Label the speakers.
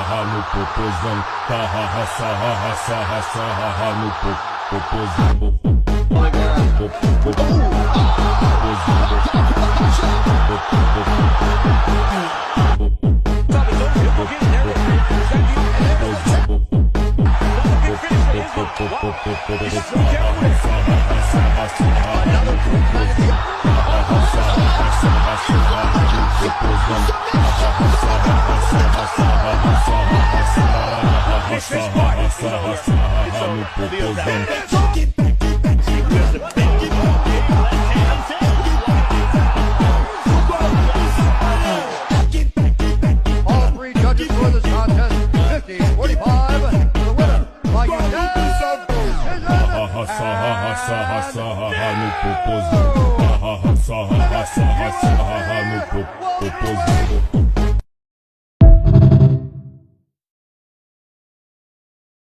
Speaker 1: Sarra no popozão, sarra no popozão.
Speaker 2: All three judges for this contest, 50-45, the winner, by unanimous
Speaker 1: Sarra no popozão.